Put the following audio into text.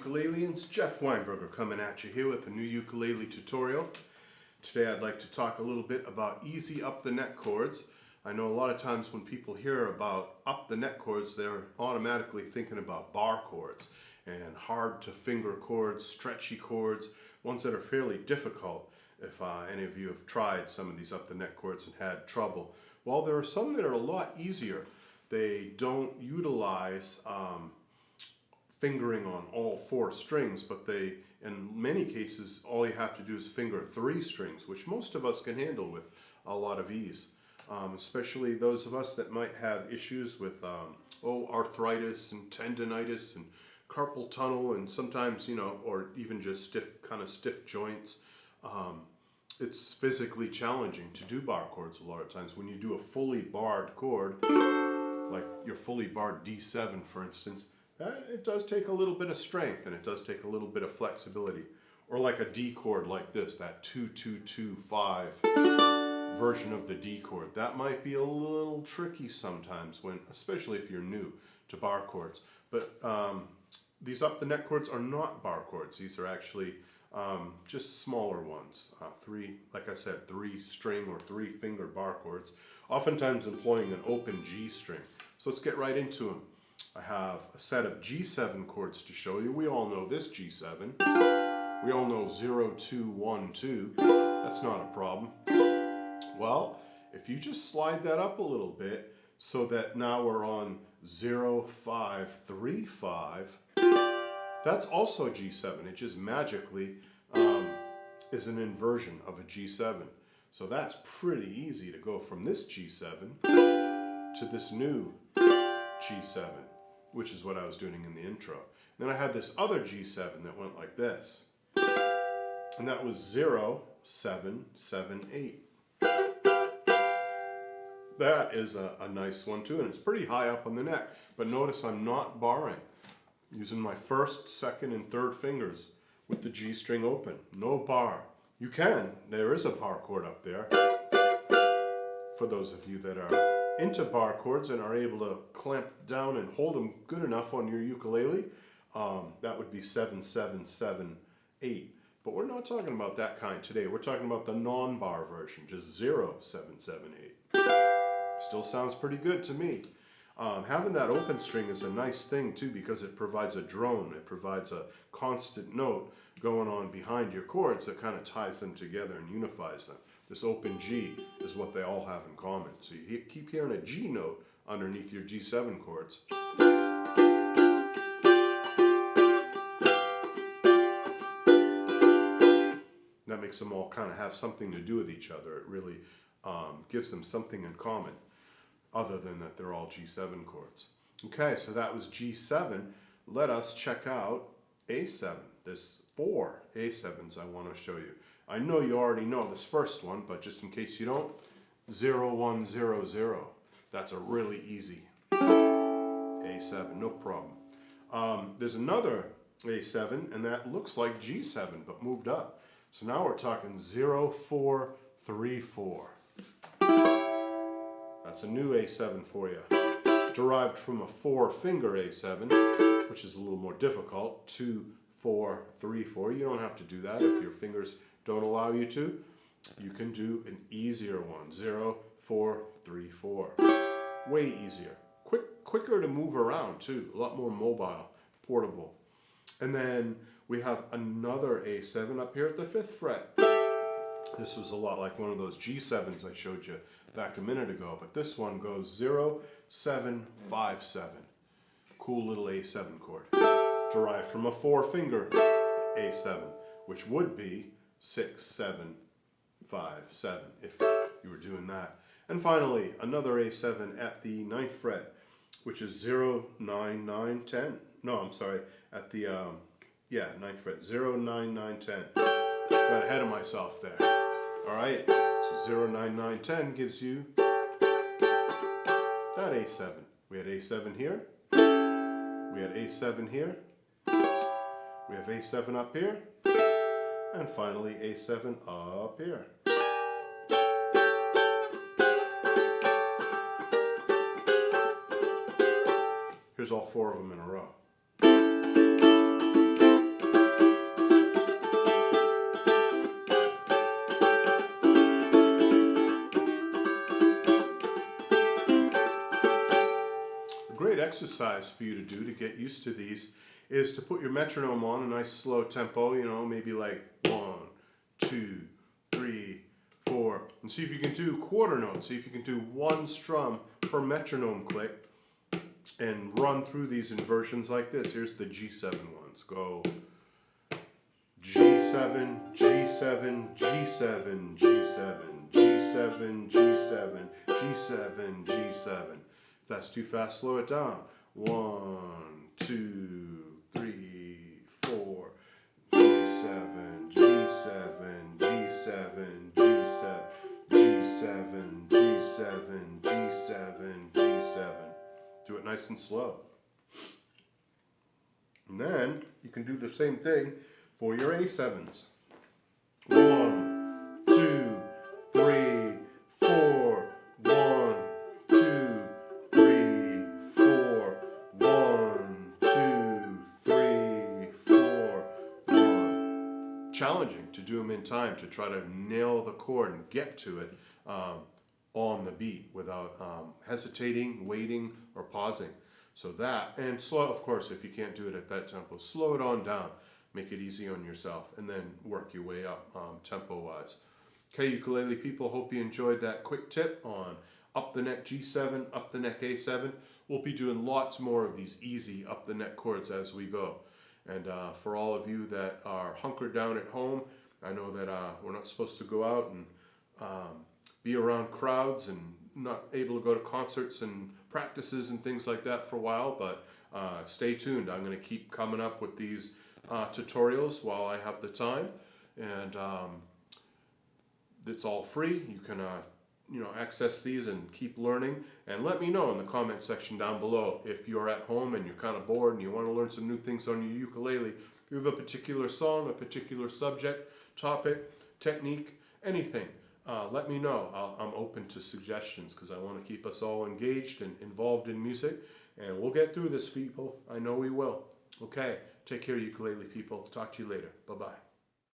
ukuleleans. Jeff Weinberger coming at you here with a new ukulele tutorial. Today I'd like to talk a little bit about easy up the neck chords. I know a lot of times when people hear about up the neck chords, they're automatically thinking about bar chords and hard to finger chords, stretchy chords, ones that are fairly difficult. If any of you have tried some of these up the neck chords and had trouble, well, there are some that are a lot easier. They don't utilize fingering on all four strings, but they, in many cases, all you have to do is finger three strings, which most of us can handle with a lot of ease. Especially those of us that might have issues with arthritis and tendonitis and carpal tunnel, and sometimes, or even just stiff joints. It's physically challenging to do bar chords a lot of times. When you do a fully barred chord, like your fully barred D7 for instance, it does take a little bit of strength and it does take a little bit of flexibility. Or like a D chord like this, that 2-2-2-5 version of the D chord. That might be a little tricky sometimes, especially if you're new to bar chords. But these up the neck chords are not bar chords. These are actually just smaller ones. Like I said, three string or three finger bar chords, oftentimes employing an open G string. So let's get right into them. I have a set of G7 chords to show you. We all know this G7. We all know 0, 2, 1, 2. That's not a problem. Well, if you just slide that up a little bit so that now we're on 0, 5, 3, 5, that's also G7. It just magically is an inversion of a G7. So that's pretty easy to go from this G7 to this new G7, which is what I was doing in the intro. Then I had this other G7 that went like this. And that was 0, 7, 7, 8. That is a nice one too, and it's pretty high up on the neck. But notice I'm not barring. Using my first, second, and third fingers with the G string open. No bar. You can. There is a bar chord up there. For those of you that are into bar chords and are able to clamp down and hold them good enough on your ukulele, that would be 7, 7, 7, 8. But we're not talking about that kind today. We're talking about the non-bar version, just 0, 7, 7, 8. Still sounds pretty good to me. Having that open string is a nice thing too, because it provides a drone. It provides a constant note going on behind your chords that kind of ties them together and unifies them. This open G is what they all have in common. So you keep hearing a G note underneath your G7 chords. That makes them all kind of have something to do with each other. It really gives them something in common, other than that they're all G7 chords. Okay, so that was G7. Let us check out A7. There's 4 A7s I want to show you. I know you already know this first one, but just in case you don't, 0, 1, 0, 0. That's a really easy A7, no problem. There's another A7, and that looks like G7, but moved up. So now we're talking 0, 4, 3, 4. That's a new A7 for you. Derived from a 4-finger A7, which is a little more difficult. 2, 4, 3, 4. You don't have to do that if your fingers don't allow you to. You can do an easier one. 0, 4, 3, 4. Way easier. Quicker to move around too. A lot more mobile, portable. And then we have another A7 up here at the 5th fret. This was a lot like one of those G7s I showed you back a minute ago, but this one goes 0, 7, 5, 7. Cool little A7 chord. Derived from a 4-finger A7, which would be 6, 7, 5, 7 if you were doing that. And finally, another A7 at the 9th fret, which is 0, 9, 9, 10. No, I'm sorry, at the 9th fret, 0, 9, 9, 10. Got ahead of myself there. Alright, so 0, 9, 9, 10 gives you that A7. We had A7 here, we had A7 here, we have A7 up here, and finally A7 up here. Here's all 4 of them in a row. exercise for you to do to get used to these is to put your metronome on a nice slow tempo, you know, maybe like 1, 2, 3, 4, and see if you can do quarter notes. See if you can do one strum per metronome click and run through these inversions like this. Here's the G7 ones. Go G7, G7, G7, G7, G7, G7, G7, G7. If that's too fast, slow it down. 1, 2, 3, 4, G7, G7, G7, G7, G7, G7, G7, G7. Do it nice and slow. And then you can do the same thing for your A7s. 1, 2, 3, 4, 1, 2, 3, 4, 1, 2, 3, 4, 1. Challenging to do them in time, to try to nail the chord and get to it on the beat without hesitating, waiting, or pausing. So that, and slow, of course, if you can't do it at that tempo, slow it on down. Make it easy on yourself, and then work your way up tempo-wise. Okay, ukulele people, hope you enjoyed that quick tip on up the neck G7, up the neck A7. We'll be doing lots more of these easy up the neck chords as we go. And for all of you that are hunkered down at home, I know that we're not supposed to go out and be around crowds and not able to go to concerts and practices and things like that for a while, but stay tuned. I'm going to keep coming up with these tutorials while I have the time, and it's all free. You can access these and keep learning, and let me know in the comment section down below if you're at home and you're kind of bored and you want to learn some new things on your ukulele. If you have a particular song, a particular subject, topic, technique, anything, let me know. I'm open to suggestions because I want to keep us all engaged and involved in music, and we'll get through this, people. I know we will. Okay, take care, ukulele people. Talk to you later. Bye-bye.